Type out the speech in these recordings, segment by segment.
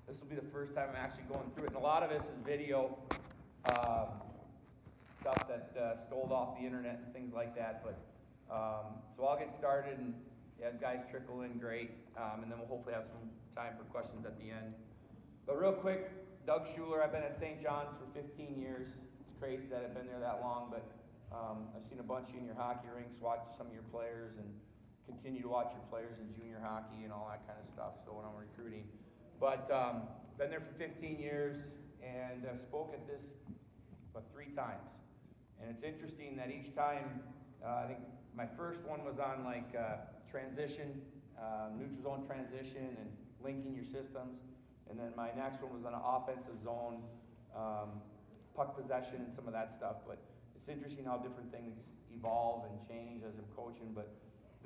This will be the first time I'm actually going through it, and a lot of this is video stuff that stole off the internet and things like that. But so I'll get started, and as guys trickle in, great, and then we'll hopefully have some time for questions at the end. But real quick, Doug Schueller. I've been at St. John's for 15 years. It's crazy that I've been there that long, but I've seen a bunch of you in your hockey rinks, watched some of your players, and continue to watch your players in junior hockey and all that kind of stuff. So when I'm recruiting, but been there for 15 years and spoke at this 3 times. And it's interesting that each time, I think my first one was on like transition, neutral zone transition, and linking your systems. And then my next one was on an offensive zone, puck possession, and some of that stuff. But it's interesting how different things evolve and change as I'm coaching. But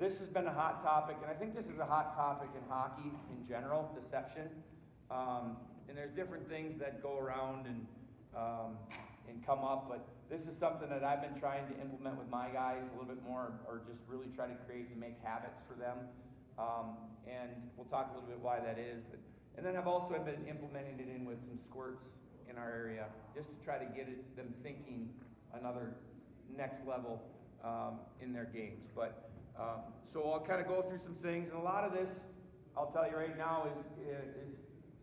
this has been a hot topic, and I think this is a hot topic in hockey in general, deception. And there's different things that go around and come up, but this is something that I've been trying to implement with my guys a little bit more, or just really try to create and make habits for them. And we'll talk a little bit why that is. And then I've also been implementing it in with some squirts in our area, just to try to get them thinking another next level in their games. But so I'll kind of go through some things, and a lot of this, I'll tell you right now,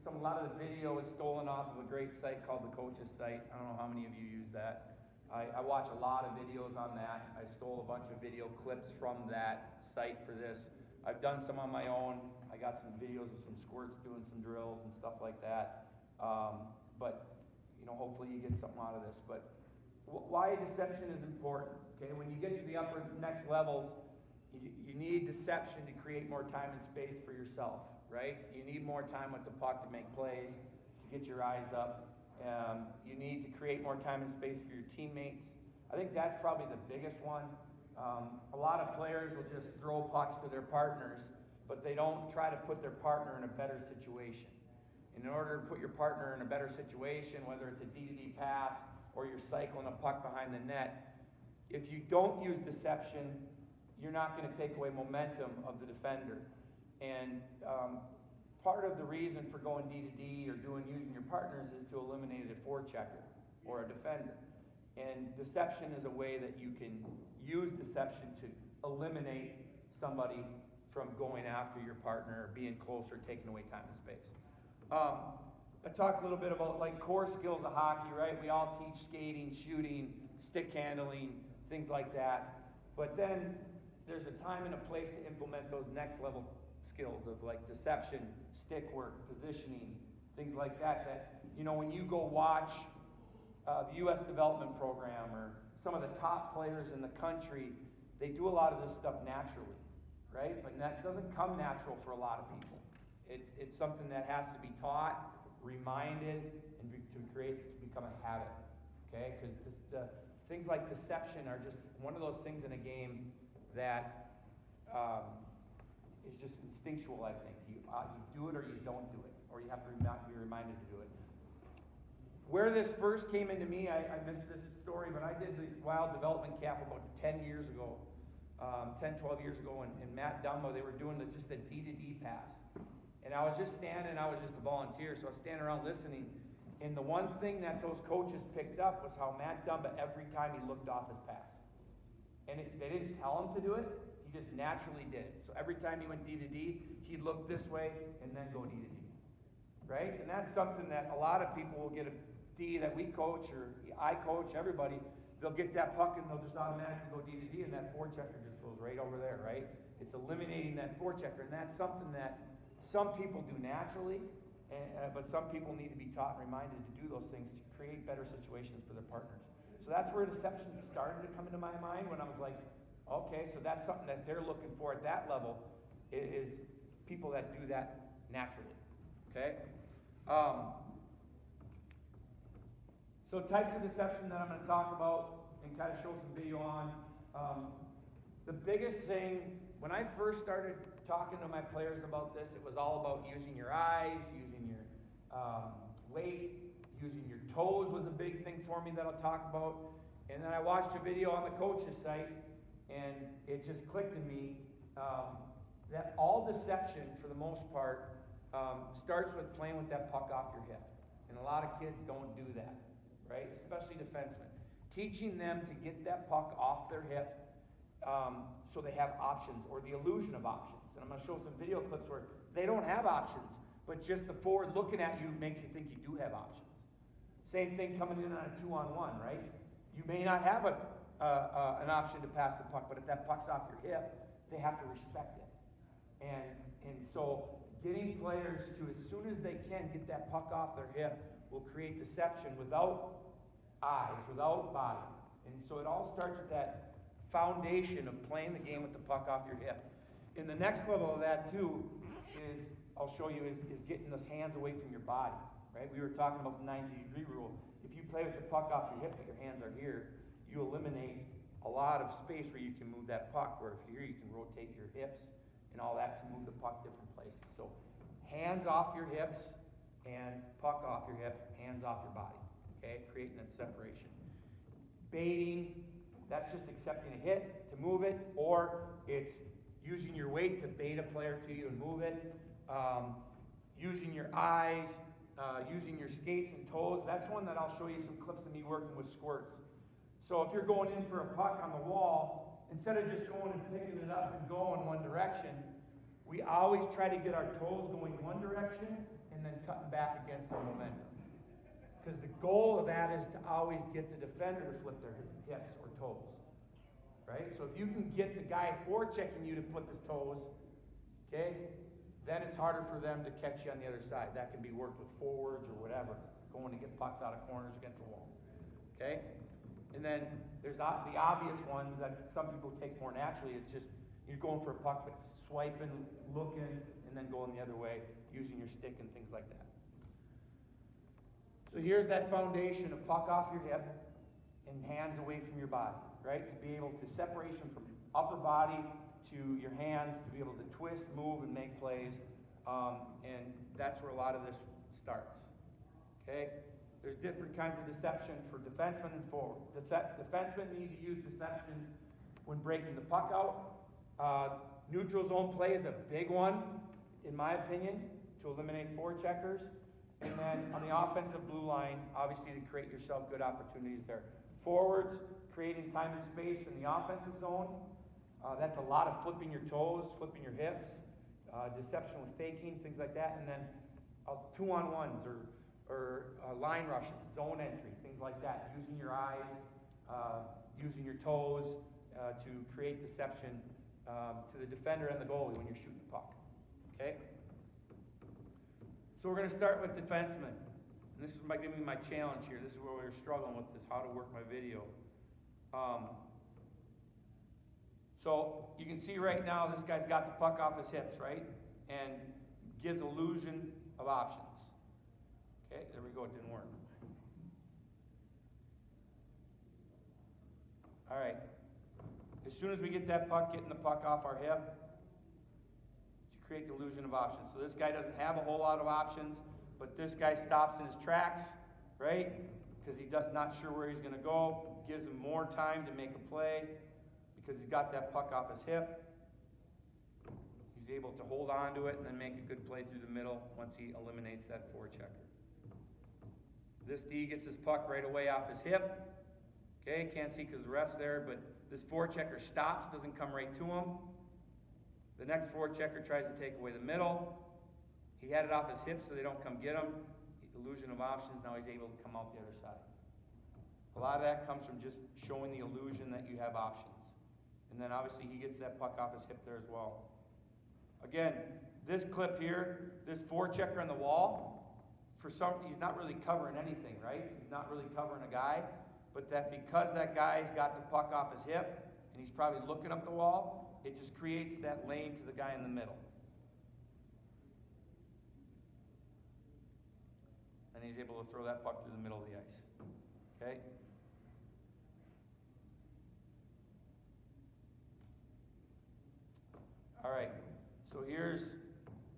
a lot of the video is stolen off of a great site called the Coaches site. I don't know how many of you use that. I watch a lot of videos on that. I stole a bunch of video clips from that site for this. I've done some on my own. I got some videos of some squirts doing some drills and stuff like that. But hopefully you get something out of this. But why deception is important? Okay, when you get to the upper next levels, you need deception to create more time and space for yourself, right? You need more time with the puck to make plays, to get your eyes up. You need to create more time and space for your teammates. I think that's probably the biggest one. A lot of players will just throw pucks to their partners, but they don't try to put their partner in a better situation. And in order to put your partner in a better situation, whether it's a D-to-D pass or you're cycling a puck behind the net, if you don't use deception, you're not going to take away momentum of the defender. And part of the reason for going D-to-D or using your partners is to eliminate a forechecker or a defender. And deception is a way that you can use deception to eliminate somebody from going after your partner, or being closer, taking away time and space. I talked a little bit about like core skills of hockey, right? We all teach skating, shooting, stick handling, things like that. But then there's a time and a place to implement those next level skills of like deception, stick work, positioning, things like that. That when you go watch the U.S. development program or some of the top players in the country, they do a lot of this stuff naturally, right? But that doesn't come natural for a lot of people. It's something that has to be taught, reminded, and to become a habit, okay? Because things like deception are just one of those things in a game that is just instinctual, I think. You do it or you don't do it, or you have to be reminded to do it. Where this first came into me, I missed this story, but I did the Wild Development Camp about 10 years ago, 10, 12 years ago, and Matt Dumbo, they were doing just a D-to-D pass. And I was just standing, I was just a volunteer, so I was standing around listening. And the one thing that those coaches picked up was how Matt Dumba, every time he looked off his pass. And they didn't tell him to do it, he just naturally did it. So every time he went D-to-D, he'd look this way and then go D-to-D. Right? And that's something that a lot of people will get a D that we coach, or I coach, everybody, they'll get that puck and they'll just automatically go D-to-D, and that forechecker just goes right over there, right? It's eliminating that forechecker, and that's something that some people do naturally, but some people need to be taught and reminded to do those things to create better situations for their partners. So that's where deception started to come into my mind, when I was like, okay, so that's something that they're looking for at that level, is people that do that naturally, okay? So types of deception that I'm going to talk about and kind of show some video on. The biggest thing, when I first started talking to my players about this, it was all about using your eyes, using your weight, using your toes was a big thing for me that I'll talk about. And then I watched a video on the Coaches site, and it just clicked in me that all deception, for the most part, starts with playing with that puck off your hip. And a lot of kids don't do that, right? Especially defensemen. Teaching them to get that puck off their hip so they have options, or the illusion of options. And I'm going to show some video clips where they don't have options, but just the forward looking at you makes you think you do have options. Same thing coming in on a 2-on-1, right? You may not have an option to pass the puck, but if that puck's off your hip, they have to respect it. And so getting players to, as soon as they can, get that puck off their hip will create deception without eyes, without body. And so it all starts with that foundation of playing the game with the puck off your hip. And the next level of that too is, I'll show you, is getting those hands away from your body, right? We were talking about the 90-degree rule. If you play with the puck off your hip, but your hands are here, you eliminate a lot of space where you can move that puck, where if you're here, you can rotate your hips and all that to move the puck different places. So hands off your hips and puck off your hip, hands off your body, okay? Creating that separation. Baiting, that's just accepting a hit to move it, or it's using your weight to bait a player to you and move it. Using your eyes, using your skates and toes. That's one that I'll show you some clips of me working with squirts. So if you're going in for a puck on the wall, instead of just going and picking it up and going one direction, we always try to get our toes going one direction and then cutting back against the momentum. Because the goal of that is to always get the defender to flip their hips or toes. Right? So if you can get the guy forechecking you to flip his toes, okay, then it's harder for them to catch you on the other side. That can be worked with forwards or whatever, going to get pucks out of corners against the wall. Okay? And then there's the obvious ones that some people take more naturally. It's just you're going for a puck, but swiping, looking, and then going the other way, using your stick and things like that. So here's that foundation of puck off your hip and hands away from your body, right? To be able to separation from upper body to your hands, to be able to twist, move, and make plays. And that's where a lot of this starts. Okay? There's different kinds of deception for defensemen and forward. Defensemen need to use deception when breaking the puck out. Neutral zone play is a big one, in my opinion, to eliminate forecheckers. And then on the offensive blue line, obviously to create yourself good opportunities there. Forwards, creating time and space in the offensive zone. That's a lot of flipping your toes, flipping your hips, deception with faking, things like that. And then 2-on-1s or line rushes, zone entry, things like that. Using your eyes, using your toes to create deception to the defender and the goalie when you're shooting the puck. Okay? So we're going to start with defensemen. And this is going to be my challenge here. This is where we're struggling with this, how to work my video. So you can see right now this guy's got the puck off his hips, right? And gives illusion of options. Okay, there we go, it didn't work. All right. As soon as we get that puck, getting the puck off our hip, to create the illusion of options. So this guy doesn't have a whole lot of options, but this guy stops in his tracks, right? Because he's not sure where he's going to go. Gives him more time to make a play because he's got that puck off his hip. He's able to hold on to it and then make a good play through the middle once he eliminates that forechecker. This D gets his puck right away off his hip. Okay, can't see because the ref's there, but this forechecker stops, doesn't come right to him. The next forechecker tries to take away the middle. He had it off his hip so they don't come get him. Illusion of options, now he's able to come out the other side. A lot of that comes from just showing the illusion that you have options. And then obviously he gets that puck off his hip there as well. Again, this clip here, this forechecker on the wall, he's not really covering anything, right? He's not really covering a guy, but that because that guy's got the puck off his hip and he's probably looking up the wall, it just creates that lane to the guy in the middle. And he's able to throw that puck through the middle of the ice. Okay? All right, so here's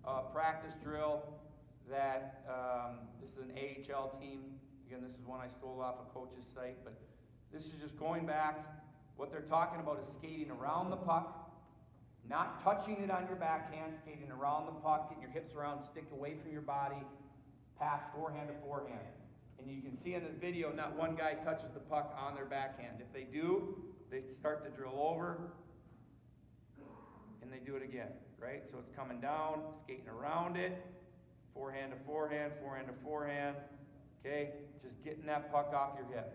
a practice drill that, this is an AHL team. Again, this is one I stole off a coach's site, but this is just going back. What they're talking about is skating around the puck, Not touching it on your backhand, skating around the puck, getting your hips around, stick away from your body, pass forehand to forehand. And you can see in this video, not one guy touches the puck on their backhand. If they do, they start to drill over, and they do it again, right? So it's coming down, skating around it, forehand to forehand, forehand to forehand, okay? Just getting that puck off your hip.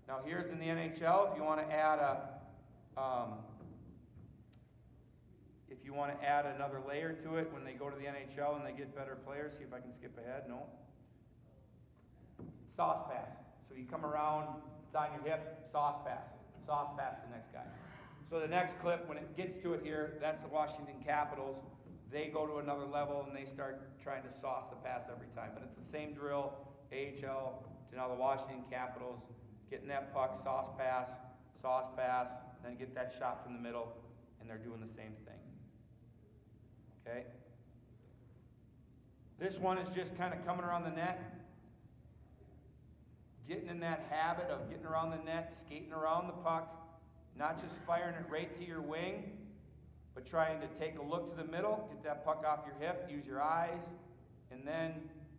Now here's in the NHL, if you want to add another layer to it when they go to the NHL and they get better players, see if I can skip ahead, no? Sauce pass. So you come around, it's on your hip, sauce pass the next guy. So the next clip, when it gets to it here, that's the Washington Capitals. They go to another level and they start trying to sauce the pass every time. But it's the same drill, AHL to now the Washington Capitals, getting that puck, sauce pass, then get that shot from the middle, and they're doing the same thing. Okay? This one is just kind of coming around the net, getting in that habit of getting around the net, skating around the puck, not just firing it right to your wing, but trying to take a look to the middle, get that puck off your hip, use your eyes, and then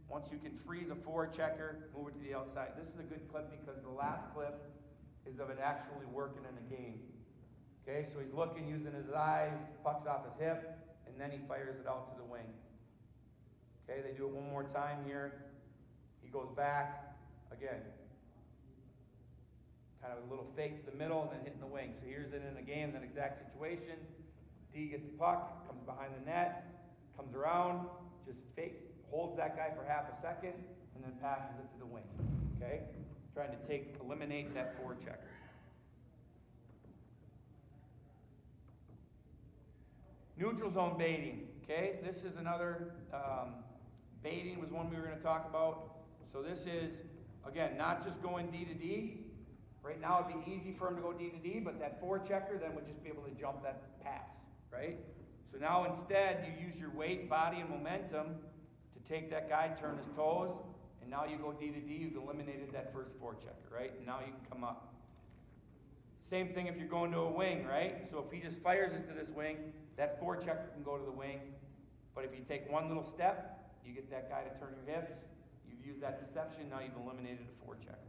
once you can freeze a forechecker, move it to the outside. This is a good clip because the last clip is of it actually working in the game. Okay, so he's looking, using his eyes, puck's off his hip, and then he fires it out to the wing. Okay, they do it one more time here. He goes back, again, kind of a little fake to the middle and then hitting the wing. So here's it in the game, that exact situation. D gets the puck, comes behind the net, comes around, just fake, holds that guy for half a second, and then passes it to the wing. Okay? Trying to eliminate that forechecker. Neutral zone baiting. Okay? This is another, baiting was one we were going to talk about. So this is, again, not just going D to D. Right now it'd be easy for him to go D to D, but that forechecker then would just be able to jump that pass, right? So now instead you use your weight, body, and momentum to take that guy, turn his toes, and now you go D to D, you've eliminated that first forechecker, right? And now you can come up. Same thing if you're going to a wing, right? So if he just fires it to this wing, that forechecker can go to the wing. But if you take one little step, you get that guy to turn your hips, you've used that deception, now you've eliminated a forechecker.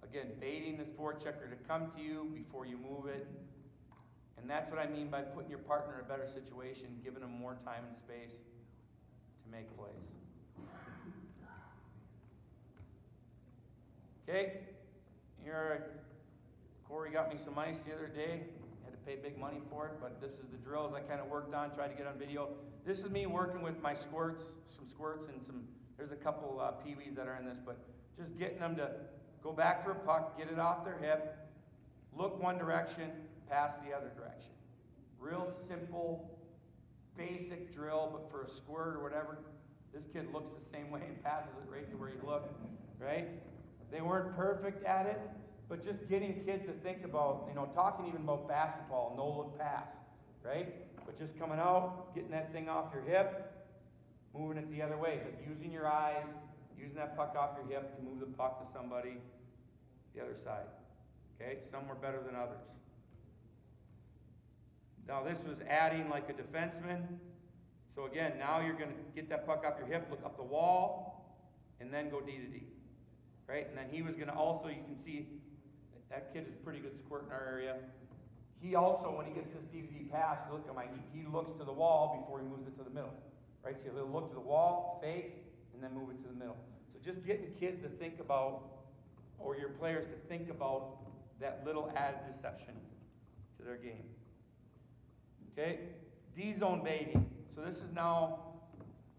Again, baiting this forechecker to come to you before you move it. And that's what I mean by putting your partner in a better situation, giving them more time and space to make plays. Okay, here, Corey got me some ice the other day. Had to pay big money for it, but this is the drills I kind of worked on, tried to get on video. This is me working with my squirts, there's a couple peewees that are in this, but just getting them to go back for a puck, get it off their hip, look one direction, pass the other direction. Real simple, basic drill, but for a squirt or whatever, this kid looks the same way and passes it right to where he looked, right? They weren't perfect at it, but just getting kids to think about, talking even about basketball, no-look pass, right? But just coming out, getting that thing off your hip, moving it the other way, but using your eyes, using that puck off your hip to move the puck to somebody the other side. Okay? Some were better than others. Now this was adding like a defenseman. So again, now you're going to get that puck off your hip, look up the wall, and then go D to D. Right? And then he was going to also, you can see, that kid is a pretty good squirt in our area. He also, when he gets this D to D pass, look at he looks to the wall before he moves it to the middle. Right? So he'll look to the wall, fake, and then move it to the middle. So just getting kids to think about, or your players to think about that little added deception to their game. Okay? D-zone baiting. So this is now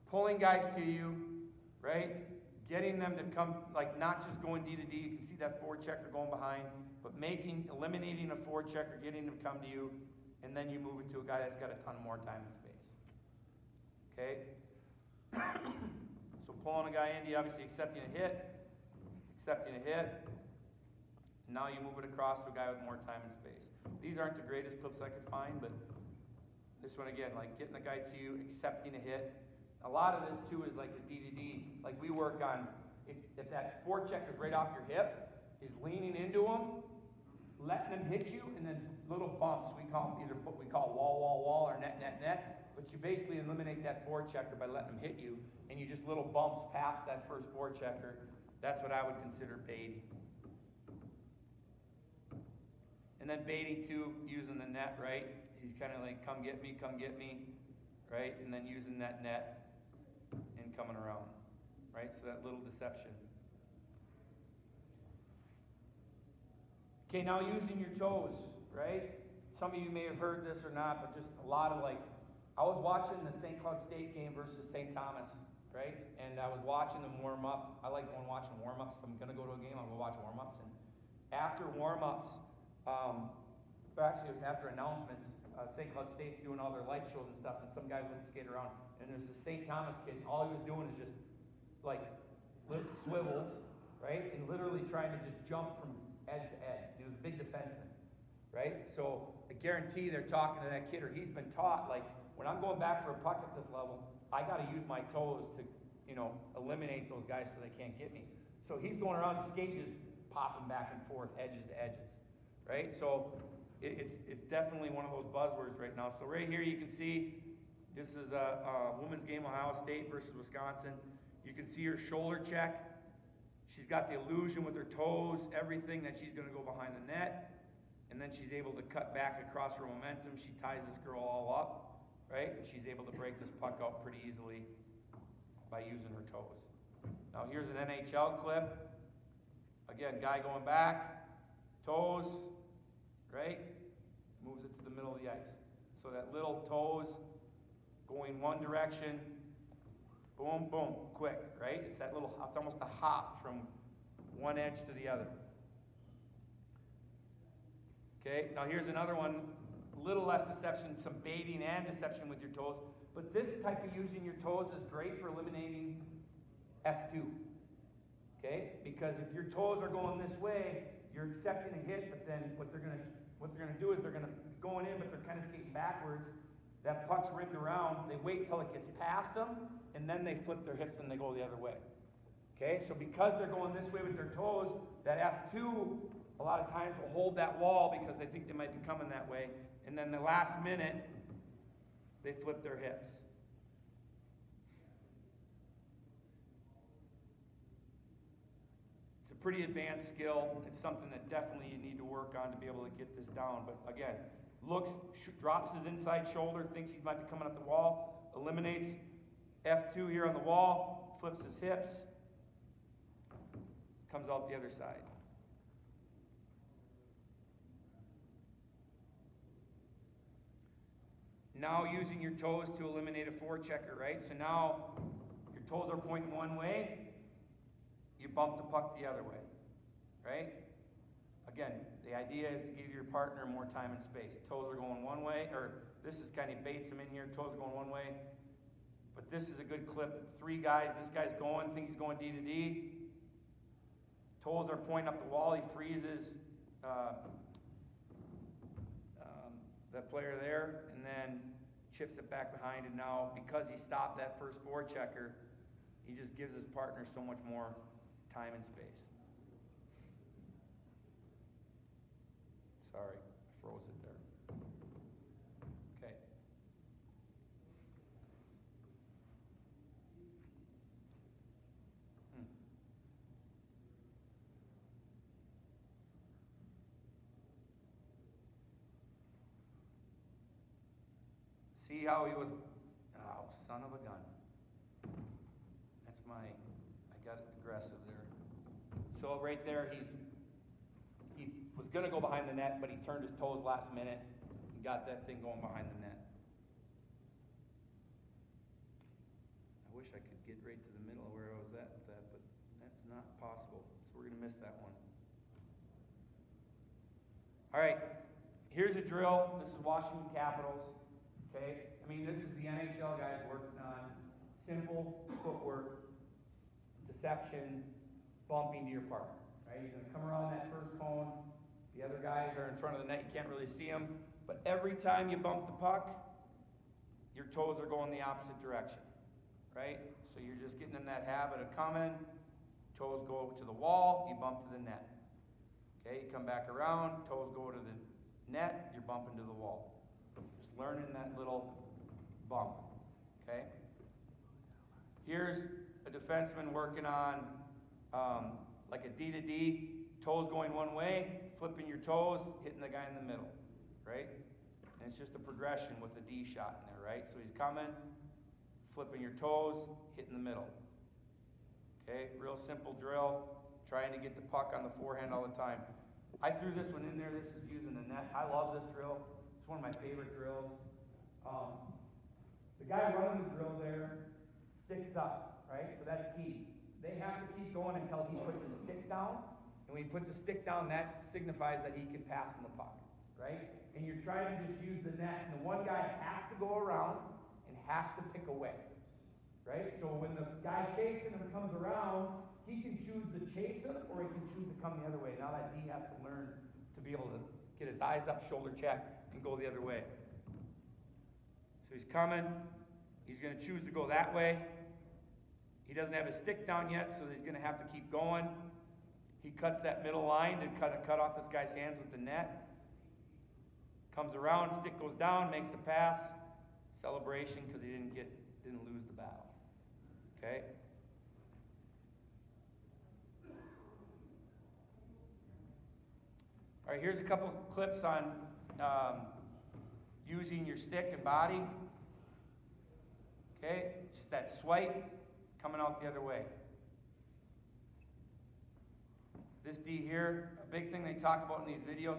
pulling guys to you, right? Getting them to come, like not just going D to D. You can see that forechecker going behind, but eliminating a forechecker, getting them to come to you, and then you move it to a guy that's got a ton more time and space. Okay? So pulling a guy in, obviously accepting a hit. Now you move it across to a guy with more time and space. These aren't the greatest clips I could find, but this one again, like getting the guy to you, accepting a hit. A lot of this too is like a D to D. Like we work on, if that forecheck is right off your hip, is leaning into him, letting them hit you, and then little bumps. We call them either what we call wall, or net. But you basically eliminate that forechecker by letting them hit you, and you just little bumps past that first forechecker. That's what I would consider baiting. And then baiting too, using the net, right? He's kind of like, come get me, right? And then using that net and coming around, right? So that little deception. Okay, now using your toes, right? Some of you may have heard this or not, but just a lot of I was watching the St. Cloud State game versus St. Thomas, right? And I was watching them warm up. I like going watching warm-ups. If I'm going to go to a game, I'll go watch warm-ups. And after warm-ups, after announcements, St. Cloud State's doing all their light shows and stuff, and some guys went to skate around. And there's this St. Thomas kid, and all he was doing is just swivels, right? And literally trying to just jump from edge to edge. He was a big defenseman, right? So I guarantee they're talking to that kid, or he's been taught, when I'm going back for a puck at this level, I got to use my toes to, eliminate those guys so they can't get me. So he's going around skating, just popping back and forth, edges to edges, right? So it's definitely one of those buzzwords right now. So right here you can see this is a women's game, Ohio State versus Wisconsin. You can see her shoulder check. She's got the illusion with her toes, everything, that she's going to go behind the net. And then she's able to cut back across her momentum. She ties this girl all up, right? And she's able to break this puck out pretty easily by using her toes. Now here's an NHL clip. Again, guy going back, toes, right? Moves it to the middle of the ice. So that little toes going one direction, boom, boom, quick, right? It's almost a hop from one edge to the other. Okay, now here's another one, a little less deception, some baiting and deception with your toes. But this type of using your toes is great for eliminating F2. Okay, because if your toes are going this way, you're accepting a hit, but then what they're gonna do is they're gonna be going in, but they're kind of skating backwards. That puck's rigged around. They wait till it gets past them, and then they flip their hips and they go the other way. Okay, so because they're going this way with their toes, that F2 a lot of times will hold that wall because they think they might be coming that way, and then the last minute they flip their hips. It's a pretty advanced skill. It's something that definitely you need to work on to be able to get this down. But again, drops his inside shoulder, thinks he might be coming up the wall, eliminates F2 here on the wall, flips his hips, comes out the other side. Now using your toes to eliminate a forechecker, right? So now your toes are pointing one way, you bump the puck the other way, right? Again, the idea is to give your partner more time and space. Toes are going one way, or this is kind of baits them in here, toes are going one way. But this is a good clip. 3 guys, this guy's going, thinks he's going D to D. Toes are pointing up the wall, he freezes that player there, and then chips it back behind, and now, because he stopped that first forechecker, he just gives his partner so much more time and space. Sorry, I froze it there. Okay. See how he was, oh, son of a gun. I got it aggressive there. So right there, he was going to go behind the net, but he turned his toes last minute and got that thing going behind the net. I wish I could get right to the middle of where I was at with that, but that's not possible. So we're going to miss that one. All right, here's a drill. This is Washington Capitals. Okay? I mean, this is the NHL guys working on simple footwork, deception, bumping to your partner. Right? You're going to come around that first cone. The other guys are in front of the net. You can't really see them. But every time you bump the puck, your toes are going the opposite direction. Right? So you're just getting in that habit of coming. Toes go to the wall. You bump to the net. Okay, you come back around, toes go to the net, you're bumping to the wall. Just learning that little bump. Okay? Here's a defenseman working on like a D to D, toes going one way, flipping your toes, hitting the guy in the middle. Right? And it's just a progression with the D shot in there, right? So he's coming, flipping your toes, hitting the middle. Okay, real simple drill, trying to get the puck on the forehand all the time. I threw this one in there, this is using the net. I love this drill, it's one of my favorite drills. The guy running the drill there sticks up, right? So that's key. They have to keep going until he puts his stick down, and when he puts his stick down, that signifies that he can pass in the puck, right? And you're trying to just use the net, and the one guy has to go around and has to pick away, right? So when the guy chasing him comes around, he can choose to chase him, or he can choose to come the other way. Now that D has to learn to be able to get his eyes up, shoulder check, and go the other way. So he's coming, he's going to choose to go that way. He doesn't have his stick down yet, so he's going to have to keep going. He cuts that middle line to cut off this guy's hands with the net. Comes around, stick goes down, makes the pass. Celebration because he didn't lose the battle. Okay? All right, here's a couple clips on using your stick and body. Okay? Just that swipe coming out the other way. This D here, a big thing they talk about in these videos.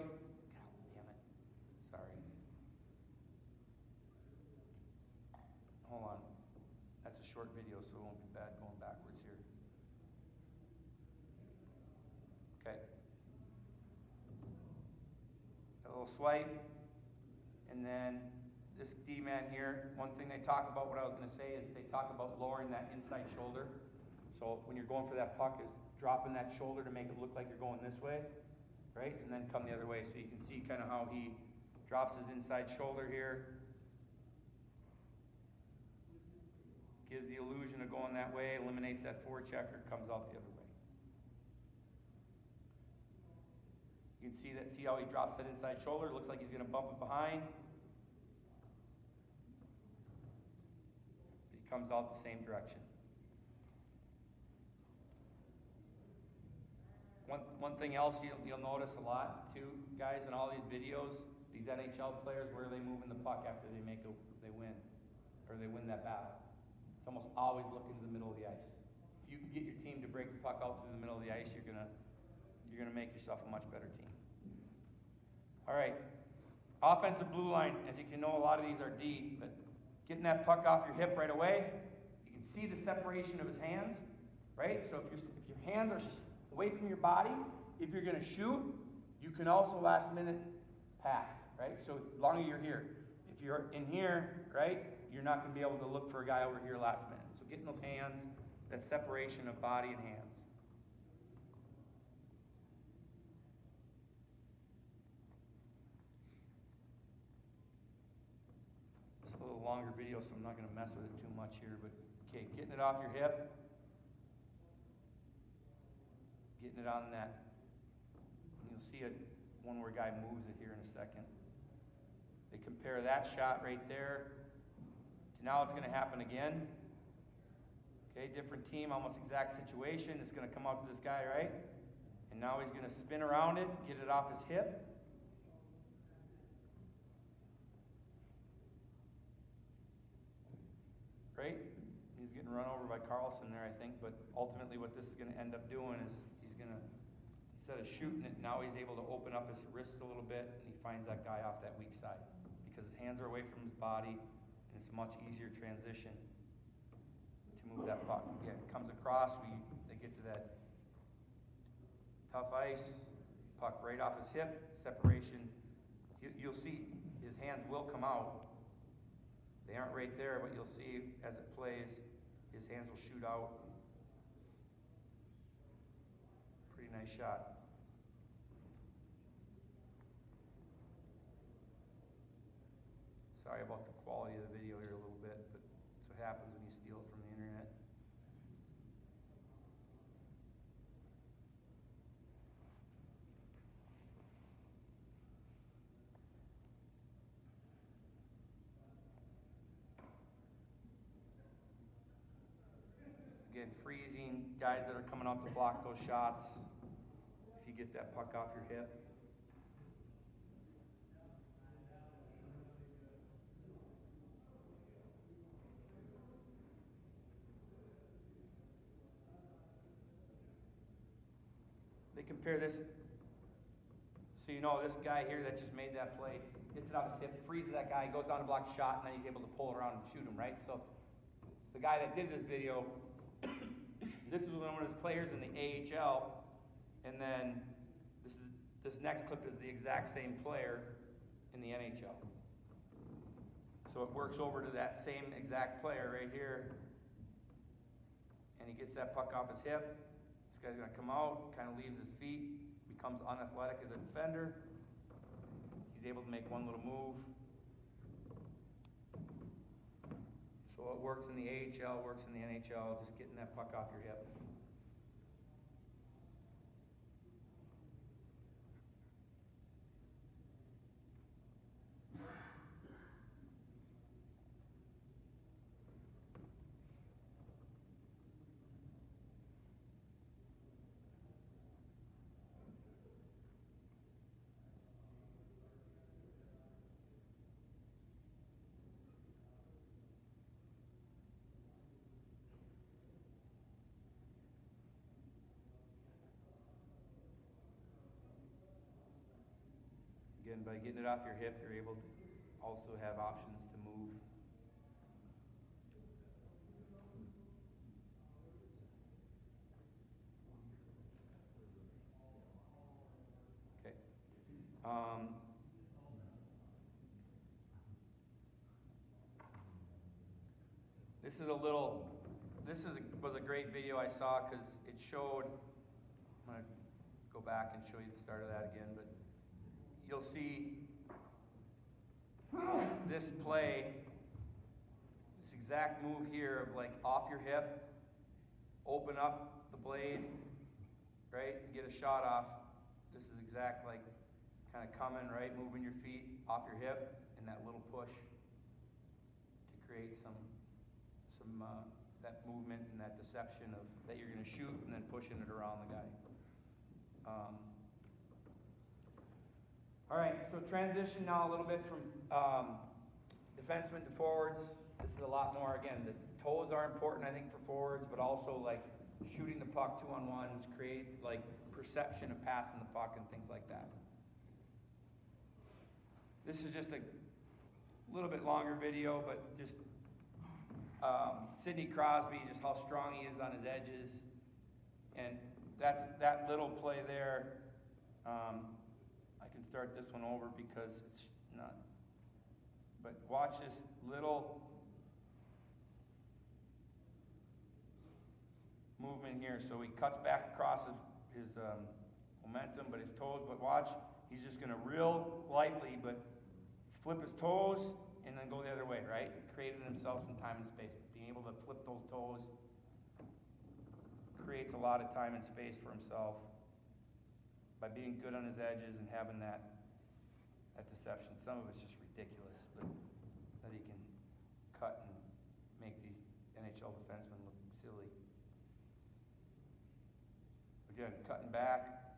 Hold on. That's a short video, so it won't be bad going backwards here. Okay. A little swipe. And then this D-man here, one thing they talk about, what I was going to say, is they talk about lowering that inside shoulder. So when you're going for that puck, is dropping that shoulder to make it look like you're going this way, right? And then come the other way. So you can see kind of how he drops his inside shoulder here. Gives the illusion of going that way, eliminates that forechecker, comes out the other way. You can see how he drops that inside shoulder. Looks like he's going to bump it behind. He comes out the same direction. One thing else you'll notice a lot too, guys, in all these videos, these NHL players, where are they moving the puck after they win, or they win that battle? It's almost always looking to the middle of the ice. If you can get your team to break the puck out through the middle of the ice, you're gonna make yourself a much better team. All right, offensive blue line. As you can know, a lot of these are D, but getting that puck off your hip right away. You can see the separation of his hands, right? So if your hands are away from your body, if you're gonna shoot, you can also last minute pass, right? So as long as you're here. If you're in here, right, you're not going to be able to look for a guy over here last minute. So getting those hands, that separation of body and hands. It's a little longer video, so I'm not going to mess with it too much here. But okay, getting it off your hip. Getting it on that. You'll see it, one where a guy moves it here in a second. They compare that shot right there to now it's going to happen again. Okay, different team, almost exact situation. It's going to come out to this guy, right? And now he's going to spin around it, get it off his hip. Right? He's getting run over by Carlson there, I think. But ultimately what this is going to end up doing is he's going to, instead of shooting it, now he's able to open up his wrists a little bit, and he finds that guy off that weak side. Because his hands are away from his body, and it's a much easier transition to move that puck. Again, it comes across, they get to that tough ice, puck right off his hip, separation. You'll see his hands will come out. They aren't right there, but you'll see as it plays, his hands will shoot out. Pretty nice shot. Sorry about the quality of the video here a little bit, but that's what happens when you steal it from the internet. again, freezing, guys that are coming out to block those shots. If you get that puck off your hip. They compare this, so you know this guy here that just made that play, gets it off his hip, freezes that guy, goes down to block a shot, and then he's able to pull it around and shoot him, right? So the guy that did this video, this is one of his players in the AHL, and then this next clip is the exact same player in the NHL. So it works over to that same exact player right here, and he gets that puck off his hip. This guy's going to come out, kind of leaves his feet, becomes unathletic as a defender. He's able to make one little move. So it works in the AHL, works in the NHL, just getting that puck off your hip. Again, by getting it off your hip, you're able to also have options to move. Okay. Was a great video I saw because it showed, I'm going to go back and show you the start of that again, but you'll see this play, this exact move here of like off your hip, open up the blade, right, and get a shot off. This is exact, like kind of coming, right, moving your feet off your hip and that little push to create some that movement and that deception of that you're going to shoot and then pushing it around the guy. All right, so transition now a little bit from defensemen to forwards. This is a lot more, again, the toes are important, I think, for forwards, but also like shooting the puck 2-on-1s, create like perception of passing the puck and things like that. This is just a little bit longer video, but just Sidney Crosby, just how strong he is on his edges, and that little play there. I can start this one over because it's not. But watch this little movement here. So he cuts back across his momentum, but his toes. But watch, he's just going to real lightly, but flip his toes and then go the other way, right? Creating himself some time and space. Being able to flip those toes creates a lot of time and space for himself by being good on his edges and having that deception. Some of it's just ridiculous, but that he can cut and make these NHL defensemen look silly. Again, cutting back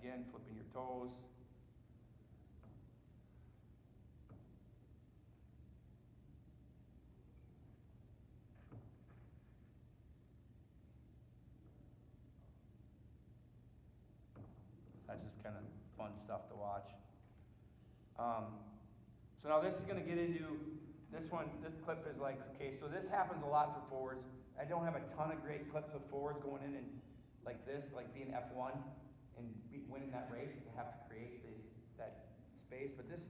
again, flipping your toes. That's just kind of fun stuff to watch. So now this is going to get into, this clip is like, okay, so this happens a lot for forwards. I don't have a ton of great clips of forwards going in and like this, like being F1 and winning that race to have to create that space. But this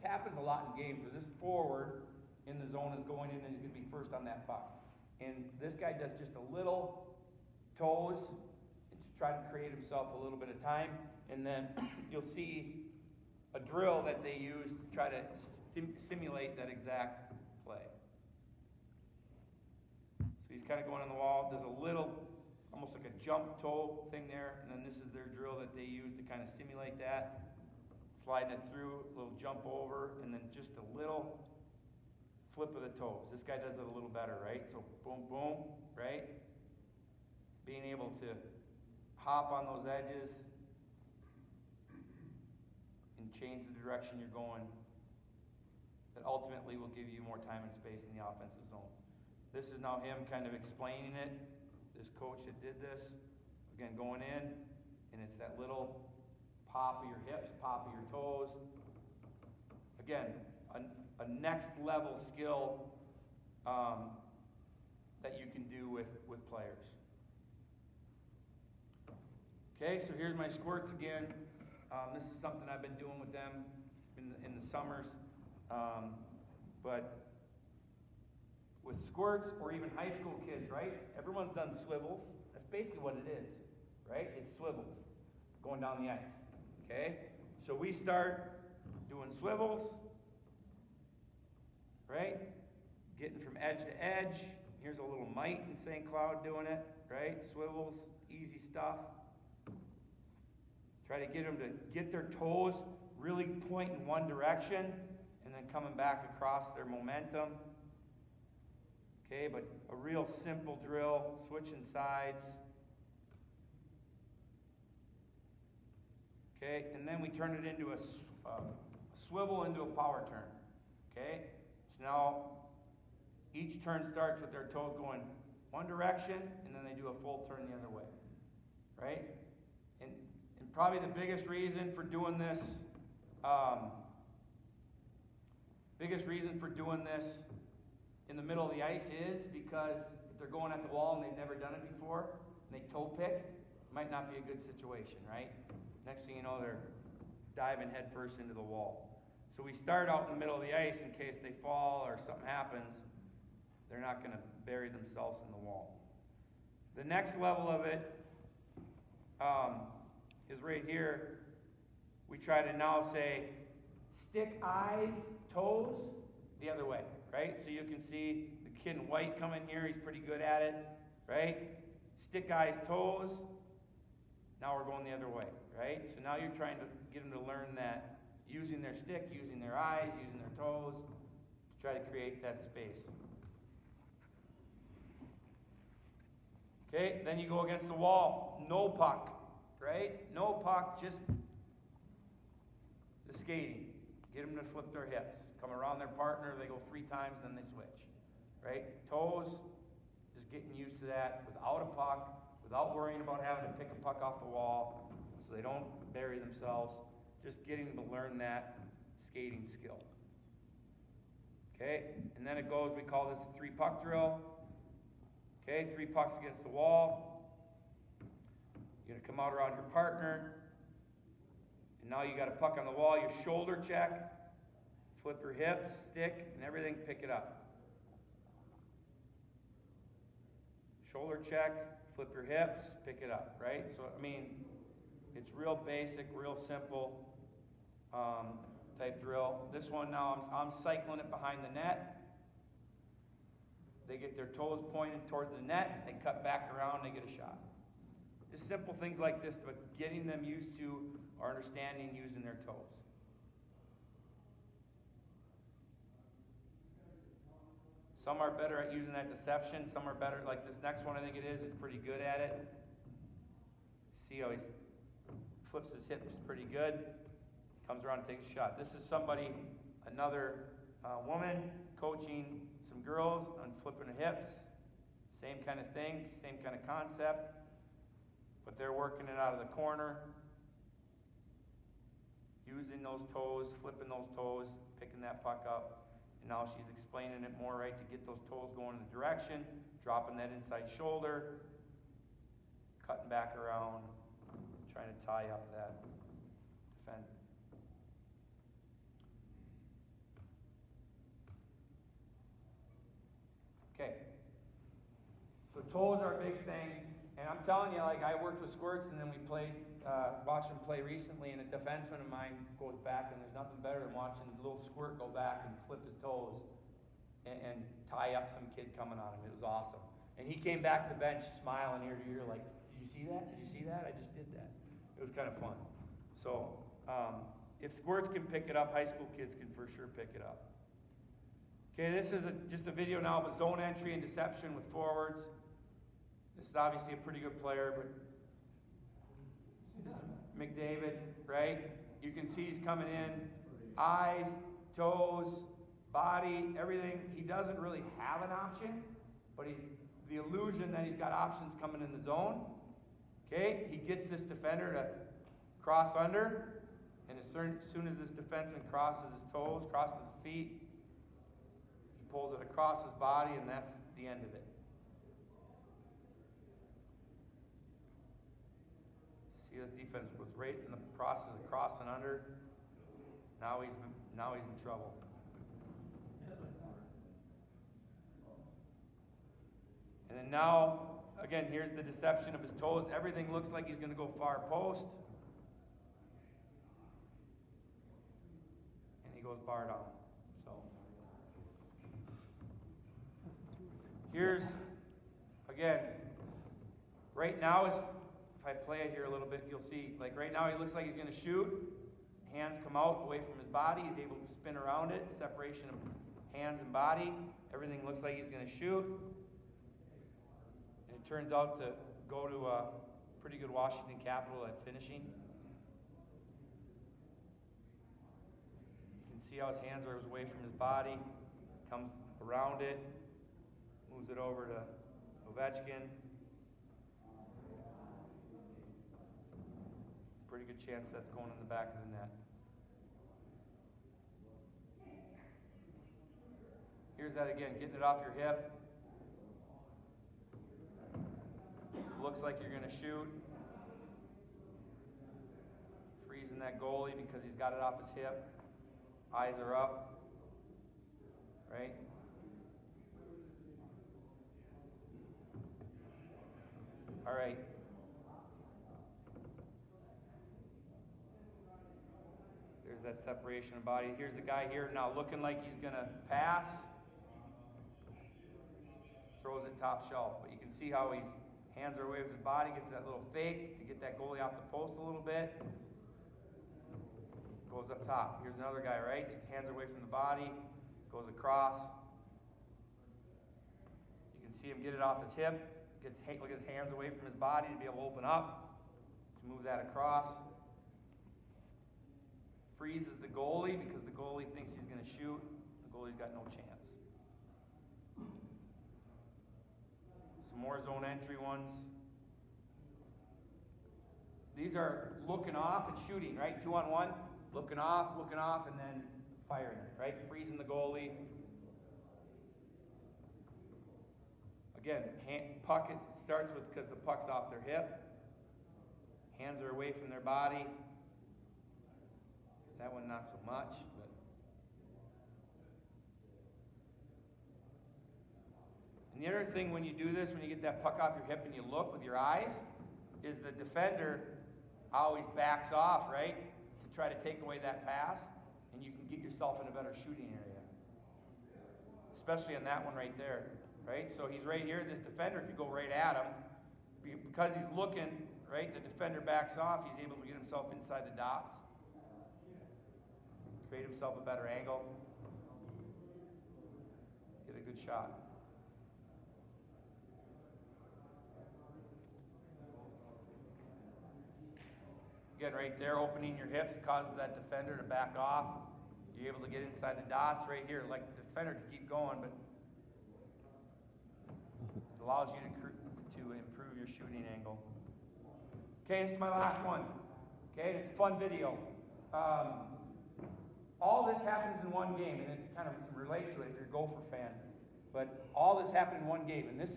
happens a lot in games where this forward in the zone is going in and he's going to be first on that puck. And this guy does just a little toes to try to create himself a little bit of time. And then you'll see a drill that they use to try to simulate that exact play. So he's kind of going on the wall. There's a little, almost like a jump toe thing there. And then this is their drill that they use to kind of simulate that. Sliding it through, a little jump over, and then just a little flip of the toes. This guy does it a little better, right? So boom, boom, right? being able to hop on those edges and change the direction you're going, that ultimately will give you more time and space in the offensive zone. This is now him kind of explaining it, this coach that did this. Again, going in, and it's that little pop of your hips, pop of your toes. Again, a next level skill that you can do with players. Okay, so here's my squirts again. This is something I've been doing with them in the summers. But with squirts, or even high school kids, right? Everyone's done swivels. That's basically what it is, right? It's swivels going down the ice. Okay? So we start doing swivels, right? Getting from edge to edge. Here's a little mite in St. Cloud doing it, right? Swivels, easy stuff. Try to get them to get their toes really point in one direction and then coming back across their momentum. Okay, but a real simple drill, switching sides. Okay, and then we turn it into a swivel into a power turn. Okay, so now each turn starts with their toes going one direction, and then they do a full turn the other way. Right? And probably the biggest reason for doing this, in the middle of the ice is because if they're going at the wall and they've never done it before, and they toe pick, it might not be a good situation, right? Next thing you know, they're diving headfirst into the wall. So we start out in the middle of the ice in case they fall or something happens. They're not going to bury themselves in the wall. The next level of it is right here. We try to now say, stick eyes, toes, the other way, right? So you can see the kid in white coming here. He's pretty good at it, right? Stick eyes, toes. Now we're going the other way, right? So now you're trying to get them to learn that using their stick, using their eyes, using their toes, to try to create that space. Okay, then you go against the wall. No puck, right? No puck, just the skating. Get them to flip their hips. Come around their partner, they go 3 times, then they switch. Right? Toes, just getting used to that without a puck, without worrying about having to pick a puck off the wall so they don't bury themselves. Just getting them to learn that skating skill. Okay? And then it goes, we call this a 3-puck drill. Okay, 3 pucks against the wall. You're going to come out around your partner. And now you got a puck on the wall. You shoulder check. Flip your hips, stick, and everything, pick it up. Shoulder check, flip your hips, pick it up, right? So, I mean, it's real basic, real simple type drill. This one now, I'm cycling it behind the net. They get their toes pointed toward the net, they cut back around, they get a shot. Just simple things like this, but getting them used to or understanding using their toes. Some are better at using that deception. Some are better, like this next one I think it is pretty good at it. See how he flips his hips pretty good. Comes around and takes a shot. This is somebody, another woman, coaching some girls on flipping their hips. Same kind of thing, same kind of concept. But they're working it out of the corner. Using those toes, flipping those toes, picking that puck up. And now she's explaining it more, right, to get those toes going in the direction, dropping that inside shoulder, cutting back around, trying to tie up that defender. Okay. So toes are a big thing. And I'm telling you, like, I worked with squirts, and then we played, watched them play recently, and a defenseman of mine goes back, and there's nothing better than watching a little squirt go back and flip his toes and tie up some kid coming on him. It was awesome. And he came back to the bench smiling ear to ear like, did you see that? Did you see that? I just did that. It was kind of fun. So if squirts can pick it up, high school kids can for sure pick it up. Okay, this is just a video now of a zone entry and deception with forwards. This is obviously a pretty good player, but this is McDavid, right? You can see he's coming in, eyes, toes, body, everything. He doesn't really have an option, but he's the illusion that he's got options coming in the zone. Okay, he gets this defender to cross under, and as soon as this defenseman crosses his toes, crosses his feet, he pulls it across his body, and that's the end of it. See, this defense was right in the process of crossing under. Now he's in trouble. And then now, again, here's the deception of his toes. Everything looks like he's going to go far post. And he goes bar down. So here's, again, right now is, if I play it here a little bit, you'll see, like right now he looks like he's going to shoot. Hands come out away from his body. He's able to spin around it. Separation of hands and body. Everything looks like he's going to shoot. And it turns out to go to a pretty good Washington Capital at finishing. You can see how his hands are away from his body. Comes around it. Moves it over to Ovechkin. Pretty good chance that's going in the back of the net. Here's that again, getting it off your hip. Looks like you're going to shoot. Freezing that goalie because he's got it off his hip. Eyes are up. Right? All right. There's that separation of body. Here's the guy here now looking like he's going to pass. Throws it top shelf. But you can see how his hands are away with his body, gets that little fake to get that goalie off the post a little bit. Goes up top. Here's another guy, right? Hands are away from the body. Goes across. You can see him get it off his hip. Look at his hands away from his body to be able to open up. To move that across. Freezes the goalie because the goalie thinks he's going to shoot. The goalie's got no chance. Some more zone entry ones. These are looking off and shooting, right? 2-on-1. Looking off, and then firing, right? Freezing the goalie. Again, puck, it starts with because the puck's off their hip. Hands are away from their body. That one not so much, but and the other thing when you do this, when you get that puck off your hip and you look with your eyes, is the defender always backs off, right? To try to take away that pass, and you can get yourself in a better shooting area. Especially on that one right there, right? So he's right here, this defender could go right at him. Because he's looking, right, the defender backs off, he's able to get himself inside the dots. Create himself a better angle. Get a good shot. Again, right there, opening your hips causes that defender to back off. You're able to get inside the dots right here, like the defender to keep going, but it allows you to improve your shooting angle. Okay, this is my last one. Okay, it's a fun video. All this happens in one game, and it kind of relates to it if you're a Gopher fan. But all this happened in one game, and this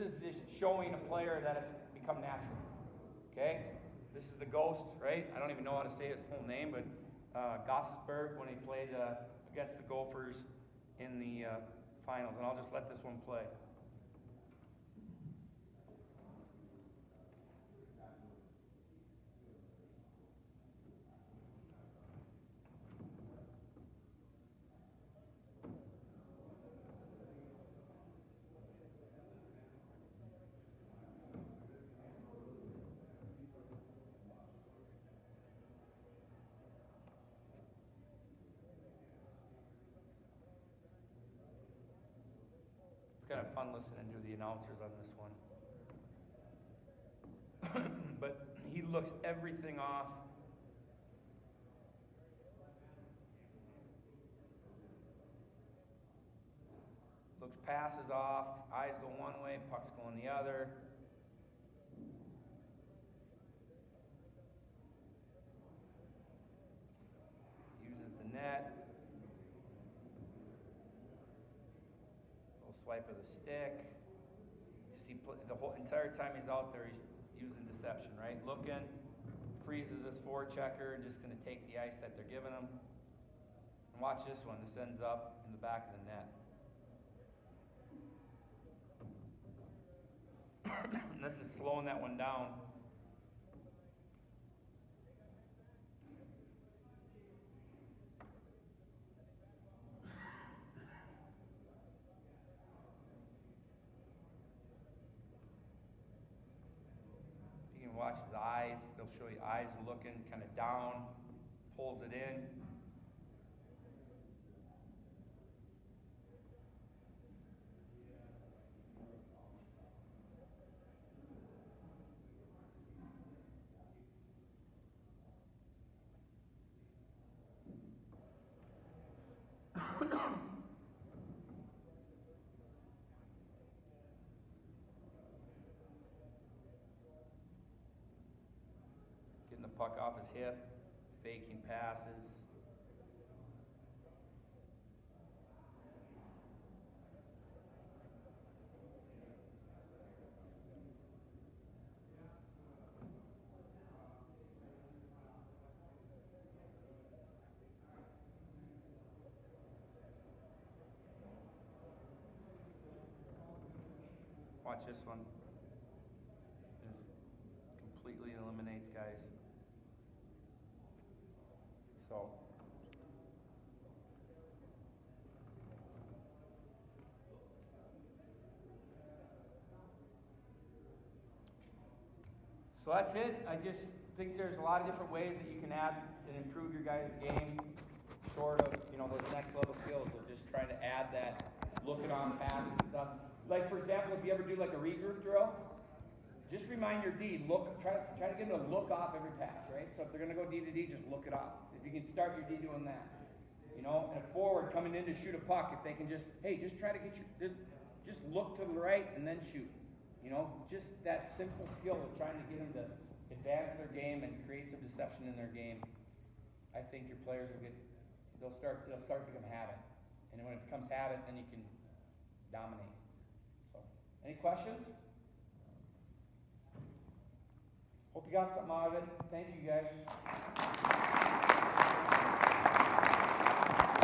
is just showing a player that it's become natural. Okay, this is the Ghost, right? I don't even know how to say his full name, but Gostisberg when he played against the Gophers in the finals, and I'll just let this one play. Kind of fun listening to the announcers on this one. but he looks everything off. Looks passes off, eyes go one way, puck's going the other. Uses the net. Little swipe of the stick. You see the whole entire time he's out there, he's using deception, right? Looking, freezes this forechecker, just going to take the ice that they're giving him. And watch this one. This ends up in the back of the net. And this is slowing that one down. You can watch his eyes. They'll show you eyes are looking kind of down, pulls it in. Getting the puck off his hip, faking passes. Watch this one. Just completely eliminates guys. So that's it. I just think there's a lot of different ways that you can add and improve your guys' game, short of, those next level skills of just trying to add that looking on passes and stuff. Like, for example, if you ever do like a regroup drill, just remind your D, try to get them to look off every pass, right? So if they're going to go D to D, just look it off. If you can start your D doing that. And a forward coming in to shoot a puck, if they can just try to get just look to the right and then shoot. Just that simple skill of trying to get them to advance their game and create some deception in their game. I think your players they'll start to become habit. And then when it becomes habit, then you can dominate. So, any questions? Hope you got something out of it. Thank you, guys.